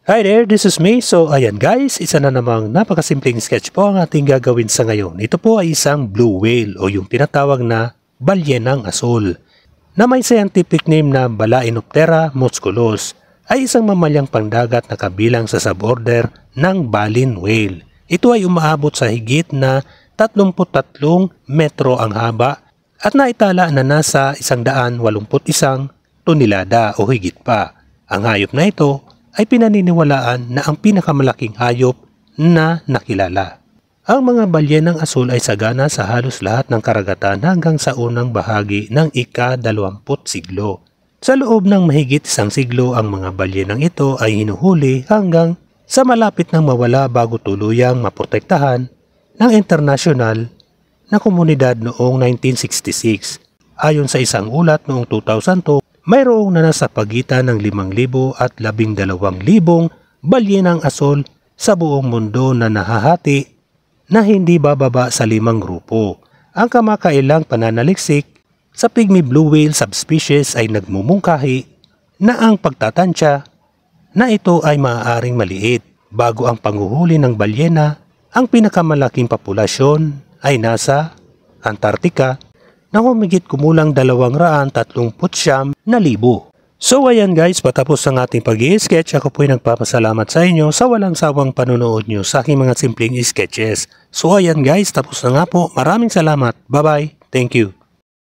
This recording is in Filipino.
Hi there, this is me. So ayan guys, isa na namang napakasimpleng sketch po ang ating gagawin sa ngayon. Ito po ay isang blue whale o yung tinatawag na balyenang asul na may scientific name na Balaenoptera musculus ay isang mamalyang pangdagat na kabilang sa suborder ng baleen whale. Ito ay umaabot sa higit na 33 metro ang haba at naitala na nasa 181 tonelada o higit pa. Ang hayop na ito ay pinaniniwalaan na ang pinakamalaking hayop na nakilala. Ang mga balyenang asul ay sagana sa halos lahat ng karagatan hanggang sa unang bahagi ng ika-20 siglo. Sa loob ng mahigit 1 siglo, ang mga balyenang ito ay hinuhuli hanggang sa malapit nang mawala bago tuluyang maprotektahan ng internasyonal na komunidad noong 1966. Ayon sa isang ulat noong 2002, mayroong na nasa pagitan ng 5,000 at 12,000 balyenang asul sa buong mundo na nahahati na hindi bababa sa 5 grupo. Ang kamakailang pananaliksik sa pygmy blue whale subspecies ay nagmumungkahi na ang pagtatansya na ito ay maaaring maliit. Bago ang panghuhuli ng balyena, ang pinakamalaking populasyon ay nasa Antarctica na humigit kumulang 239,000. So ayan guys, patapos ang ating pag-i-sketch. Ako po'y nagpapasalamat sa inyo sa walang sawang panonood nyo sa aking mga simpleng sketches. So ayan guys, tapos na nga po. Maraming salamat. Bye bye. Thank you.